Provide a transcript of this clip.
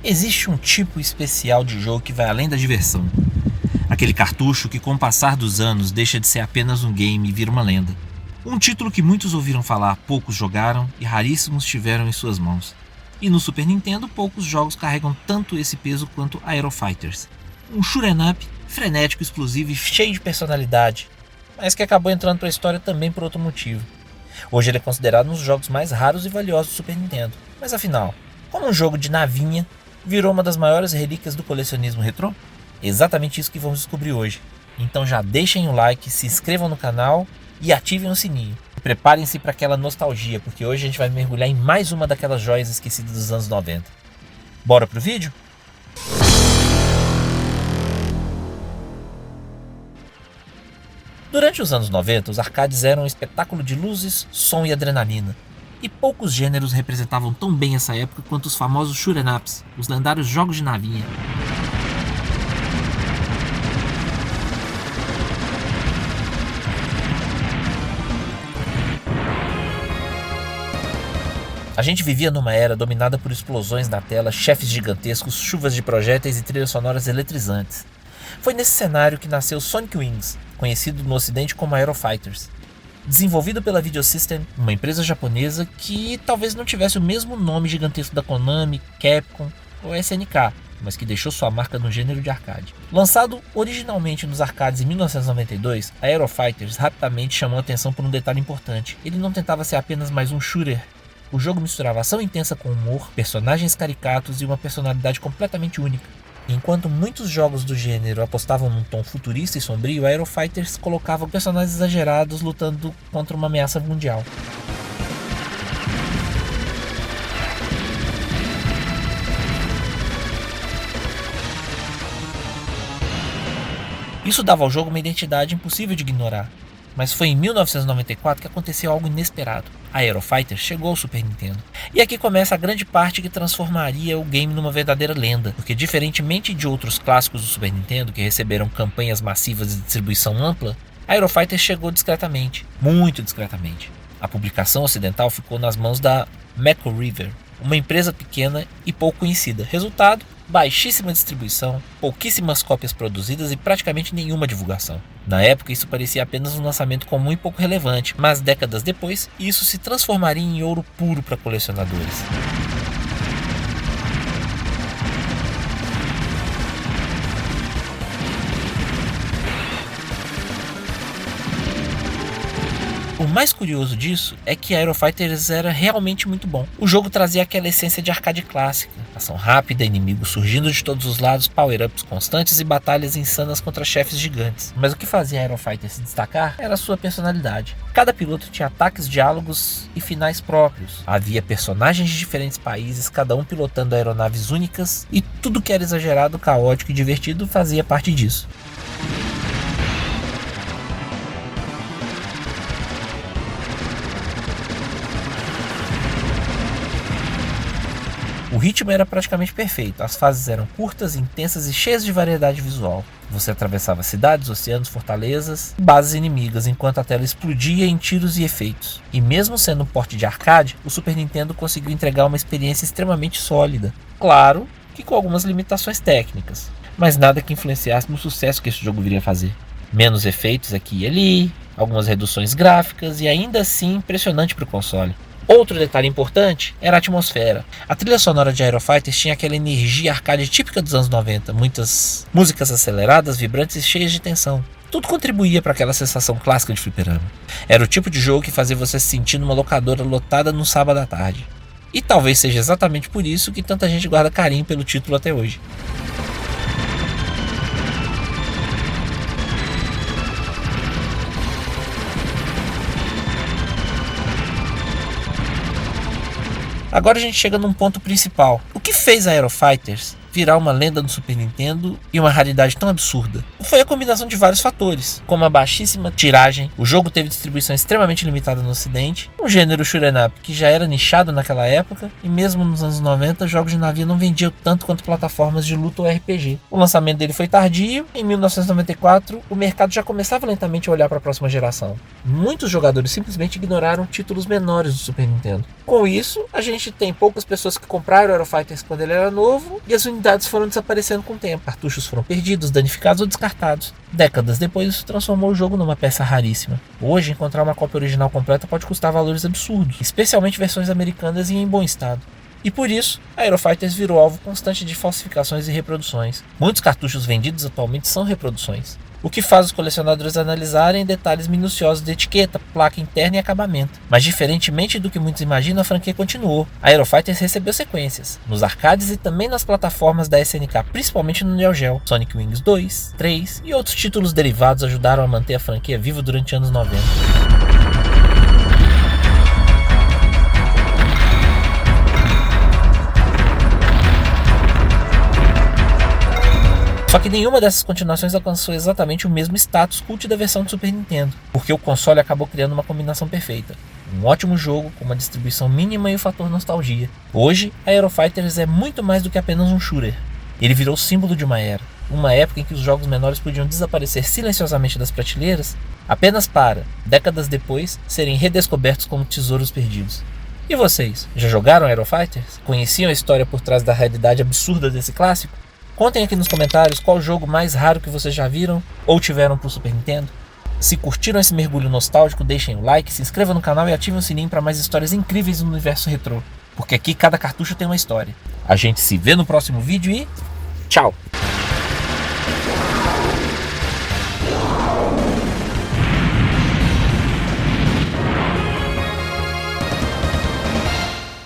Existe um tipo especial de jogo que vai além da diversão. Aquele cartucho que, com o passar dos anos, deixa de ser apenas um game e vira uma lenda. Um título que muitos ouviram falar, poucos jogaram e raríssimos tiveram em suas mãos. E no Super Nintendo, poucos jogos carregam tanto esse peso quanto Aero Fighters. Um shoot'em up frenético, explosivo e cheio de personalidade, mas que acabou entrando para a história também por outro motivo. Hoje ele é considerado um dos jogos mais raros e valiosos do Super Nintendo. Mas afinal, como um jogo de navinha virou uma das maiores relíquias do colecionismo retrô? É exatamente isso que vamos descobrir hoje. Então já deixem o like, se inscrevam no canal e ativem o sininho. Preparem-se para aquela nostalgia, porque hoje a gente vai mergulhar em mais uma daquelas joias esquecidas dos anos 90. Bora pro vídeo? Durante os anos 90, os arcades eram um espetáculo de luzes, som e adrenalina. E poucos gêneros representavam tão bem essa época quanto os famosos shoot'em ups, os lendários jogos de navinha. A gente vivia numa era dominada por explosões na tela, chefes gigantescos, chuvas de projéteis e trilhas sonoras eletrizantes. Foi nesse cenário que nasceu Sonic Wings, conhecido no ocidente como Aero Fighters. Desenvolvido pela Video System, uma empresa japonesa que talvez não tivesse o mesmo nome gigantesco da Konami, Capcom ou SNK, mas que deixou sua marca no gênero de arcade. Lançado originalmente nos arcades em 1992, a Aero Fighters rapidamente chamou a atenção por um detalhe importante. Ele não tentava ser apenas mais um shooter. O jogo misturava ação intensa com humor, personagens caricatos e uma personalidade completamente única. Enquanto muitos jogos do gênero apostavam num tom futurista e sombrio, a Aero Fighters colocava personagens exagerados lutando contra uma ameaça mundial. Isso dava ao jogo uma identidade impossível de ignorar. Mas foi em 1994 que aconteceu algo inesperado. A Aero Fighters chegou ao Super Nintendo. E aqui começa a grande parte que transformaria o game numa verdadeira lenda, porque diferentemente de outros clássicos do Super Nintendo que receberam campanhas massivas de distribuição ampla, a Aero Fighters chegou discretamente, muito discretamente. A publicação ocidental ficou nas mãos da Mako River, uma empresa pequena e pouco conhecida. Resultado: baixíssima distribuição, pouquíssimas cópias produzidas e praticamente nenhuma divulgação. Na época isso parecia apenas um lançamento comum e pouco relevante, mas décadas depois isso se transformaria em ouro puro para colecionadores. O mais curioso disso é que a Aero Fighters era realmente muito bom. O jogo trazia aquela essência de arcade clássica, ação rápida, inimigos surgindo de todos os lados, power-ups constantes e batalhas insanas contra chefes gigantes. Mas o que fazia a Aero Fighters se destacar era a sua personalidade. Cada piloto tinha ataques, diálogos e finais próprios. Havia personagens de diferentes países, cada um pilotando aeronaves únicas, e tudo que era exagerado, caótico e divertido fazia parte disso. O ritmo era praticamente perfeito, as fases eram curtas, intensas e cheias de variedade visual. Você atravessava cidades, oceanos, fortalezas e bases inimigas, enquanto a tela explodia em tiros e efeitos. E mesmo sendo um porte de arcade, o Super Nintendo conseguiu entregar uma experiência extremamente sólida. Claro que com algumas limitações técnicas, mas nada que influenciasse no sucesso que esse jogo viria a fazer. Menos efeitos aqui e ali, algumas reduções gráficas e ainda assim impressionante para o console. Outro detalhe importante era a atmosfera. A trilha sonora de Aero Fighters tinha aquela energia arcade típica dos anos 90, muitas músicas aceleradas, vibrantes e cheias de tensão. Tudo contribuía para aquela sensação clássica de fliperama. Era o tipo de jogo que fazia você se sentir numa locadora lotada num sábado à tarde. E talvez seja exatamente por isso que tanta gente guarda carinho pelo título até hoje. Agora a gente chega num ponto principal. O que fez a Aero Fighters virar uma lenda do Super Nintendo e uma raridade tão absurda? Foi a combinação de vários fatores, como a baixíssima tiragem, o jogo teve distribuição extremamente limitada no ocidente, um gênero shoot'em up que já era nichado naquela época, e mesmo nos anos 90, jogos de navio não vendiam tanto quanto plataformas de luta ou RPG. O lançamento dele foi tardio, em 1994 o mercado já começava lentamente a olhar para a próxima geração. Muitos jogadores simplesmente ignoraram títulos menores do Super Nintendo. Com isso, a gente tem poucas pessoas que compraram o Aero Fighters quando ele era novo, e as unidades foram desaparecendo com o tempo. Cartuchos foram perdidos, danificados ou descartados. Décadas depois, isso transformou o jogo numa peça raríssima. Hoje, encontrar uma cópia original completa pode custar valores absurdos, especialmente versões americanas e em bom estado. E por isso, a Aero Fighters virou alvo constante de falsificações e reproduções. Muitos cartuchos vendidos atualmente são reproduções, o que faz os colecionadores analisarem detalhes minuciosos de etiqueta, placa interna e acabamento. Mas diferentemente do que muitos imaginam, a franquia continuou. A Aero Fighters recebeu sequências, nos arcades e também nas plataformas da SNK, principalmente no Neo Geo. Sonic Wings 2, 3 e outros títulos derivados ajudaram a manter a franquia viva durante anos 90. Só que nenhuma dessas continuações alcançou exatamente o mesmo status cult da versão do Super Nintendo, porque o console acabou criando uma combinação perfeita. Um ótimo jogo, com uma distribuição mínima e o fator nostalgia. Hoje, a Aero Fighters é muito mais do que apenas um shooter. Ele virou símbolo de uma era, uma época em que os jogos menores podiam desaparecer silenciosamente das prateleiras, apenas para, décadas depois, serem redescobertos como tesouros perdidos. E vocês, já jogaram Aero Fighters? Conheciam a história por trás da realidade absurda desse clássico? Contem aqui nos comentários qual o jogo mais raro que vocês já viram ou tiveram pro Super Nintendo. Se curtiram esse mergulho nostálgico, deixem o like, se inscrevam no canal e ativem o sininho para mais histórias incríveis no universo retrô, porque aqui cada cartucho tem uma história. A gente se vê no próximo vídeo e tchau!